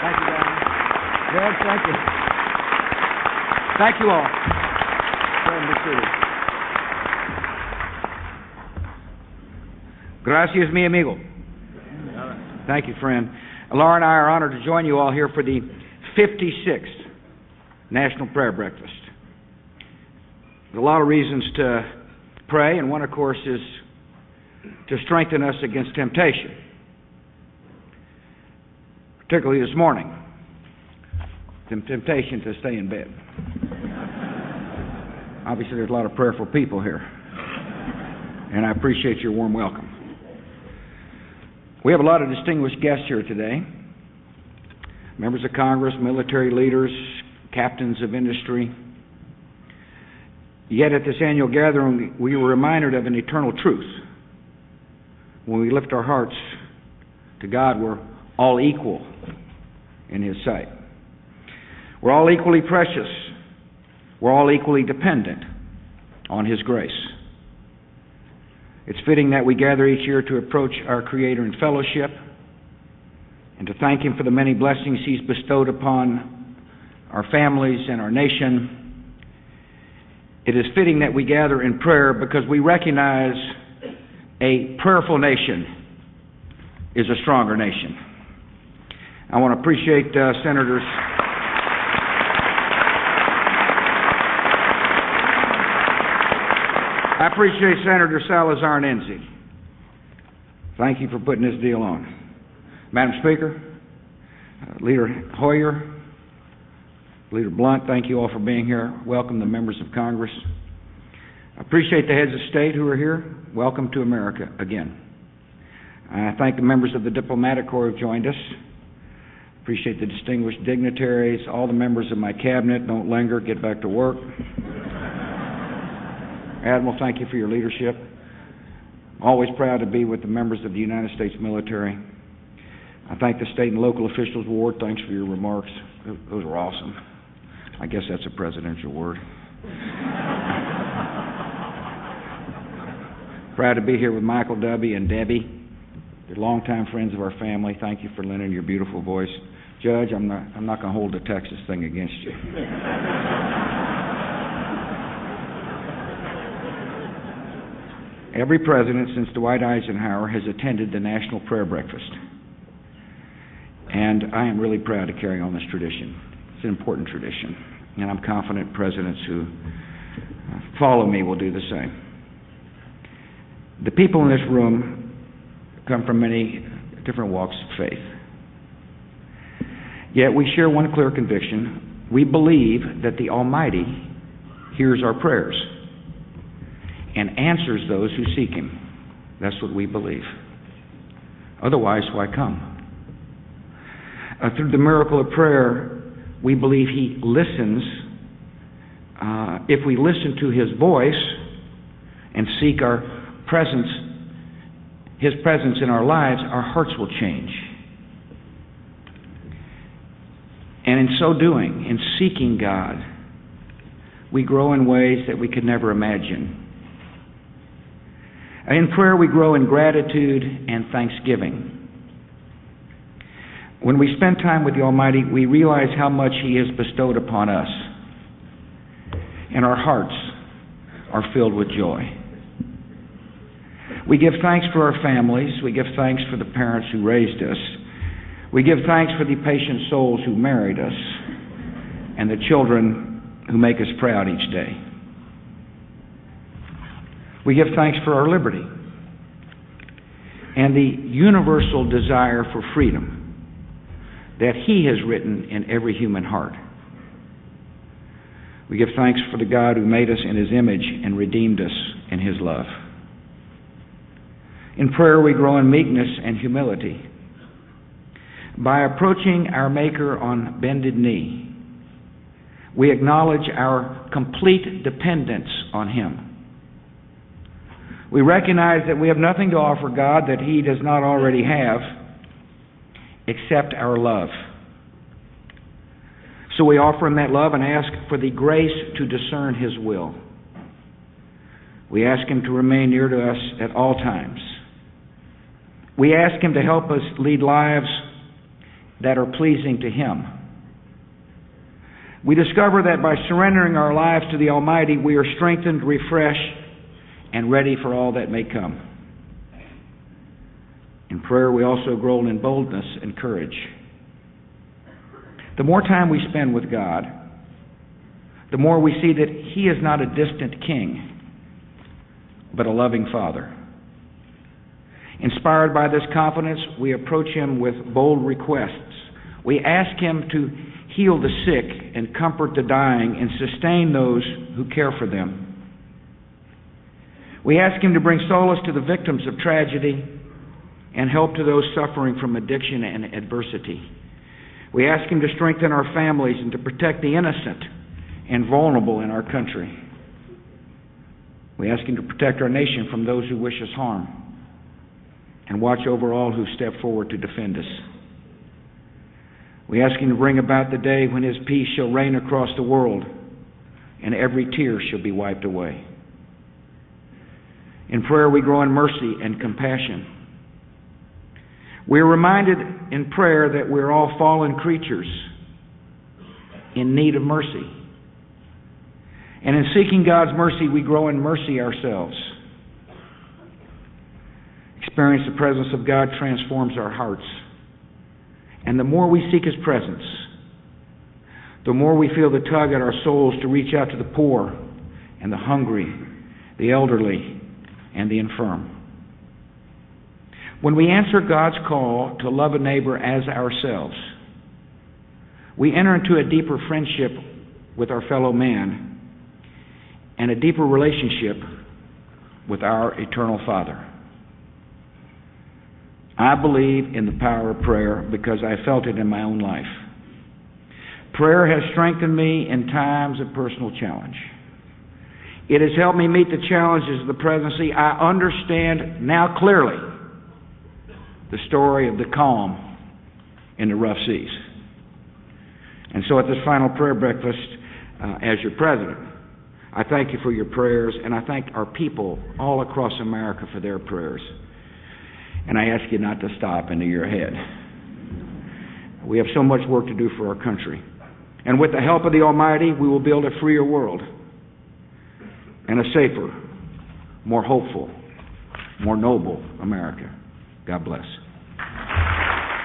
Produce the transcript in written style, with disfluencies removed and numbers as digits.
Thank you, Don. Judge, thank you. Thank you all. Go ahead and be seated. Gracias, mi amigo. Thank you, friend. Laura and I are honored to join you all here for the 56th National Prayer Breakfast. There's a lot of reasons to pray, and one, of course, is to strengthen us against temptation. Particularly this morning, the temptation to stay in bed. Obviously, there's a lot of prayerful people here, and I appreciate your warm welcome. We have a lot of distinguished guests here today. Members of Congress, military leaders, captains of industry. Yet at this annual gathering, we were reminded of an eternal truth. When we lift our hearts to God, we're all equal in His sight. We're all equally precious. We're all equally dependent on His grace. It's fitting that we gather each year to approach our Creator in fellowship and to thank Him for the many blessings He's bestowed upon our families and our nation. It is fitting that we gather in prayer because we recognize a prayerful nation is a stronger nation. I want to appreciate Senators. I appreciate Senator Salazar and Enzi. Thank you for putting this deal on. Madam Speaker, Leader Hoyer, Leader Blunt, thank you all for being here. Welcome the members of Congress. I appreciate the heads of state who are here. Welcome to America again. I thank the members of the diplomatic corps who have joined us. Appreciate the distinguished dignitaries, all the members of my cabinet. Don't linger, get back to work. Admiral, thank you for your leadership. Always proud to be with the members of the United States military. I thank the state and local officials. Ward, thanks for your remarks. Those were awesome. I guess that's a presidential word. Proud to be here with Michael W. and Debbie. They're longtime friends of our family. Thank you for lending your beautiful voice. Judge, I'm not going to hold the Texas thing against you. Every president since Dwight Eisenhower has attended the National Prayer Breakfast. And I am really proud to carry on this tradition. It's an important tradition. And I'm confident presidents who follow me will do the same. The people in this room come from many different walks of faith. Yet we share one clear conviction. We believe that the Almighty hears our prayers and answers those who seek Him. That's what we believe. Otherwise, why come? Through the miracle of prayer, we believe He listens. If we listen to His voice and seek our presence, His presence in our lives, our hearts will change. And in so doing, in seeking God, we grow in ways that we could never imagine. In prayer, we grow in gratitude and thanksgiving. When we spend time with the Almighty, we realize how much He has bestowed upon us, and our hearts are filled with joy. We give thanks for our families. We give thanks for the parents who raised us. We give thanks for the patient souls who married us and the children who make us proud each day. We give thanks for our liberty and the universal desire for freedom that He has written in every human heart. We give thanks for the God who made us in His image and redeemed us in His love. In prayer, we grow in meekness and humility. By approaching our Maker on bended knee, we acknowledge our complete dependence on Him. We recognize that we have nothing to offer God that He does not already have except our love. So we offer Him that love and ask for the grace to discern His will. We ask Him to remain near to us at all times. We ask Him to help us lead lives that are pleasing to Him. We discover that by surrendering our lives to the Almighty, we are strengthened, refreshed, and ready for all that may come. In prayer, we also grow in boldness and courage. The more time we spend with God, the more we see that He is not a distant king, but a loving Father. Inspired by this confidence, we approach Him with bold requests. We ask Him to heal the sick and comfort the dying and sustain those who care for them. We ask Him to bring solace to the victims of tragedy and help to those suffering from addiction and adversity. We ask Him to strengthen our families and to protect the innocent and vulnerable in our country. We ask Him to protect our nation from those who wish us harm and watch over all who step forward to defend us. We ask Him to bring about the day when His peace shall reign across the world and every tear shall be wiped away. In prayer, we grow in mercy and compassion. We are reminded in prayer that we're all fallen creatures in need of mercy. And in seeking God's mercy, we grow in mercy ourselves. Experience the presence of God transforms our hearts. And the more we seek His presence, the more we feel the tug at our souls to reach out to the poor and the hungry, the elderly, and the infirm. When we answer God's call to love a neighbor as ourselves, we enter into a deeper friendship with our fellow man and a deeper relationship with our eternal Father. I believe in the power of prayer because I felt it in my own life. Prayer has strengthened me in times of personal challenge. It has helped me meet the challenges of the presidency. I understand now clearly the story of the calm in the rough seas. And so at this final prayer breakfast, as your president, I thank you for your prayers, and I thank our people all across America for their prayers. And I ask you not to stop into your head. We have so much work to do for our country. And with the help of the Almighty, we will build a freer world and a safer, more hopeful, more noble America. God bless.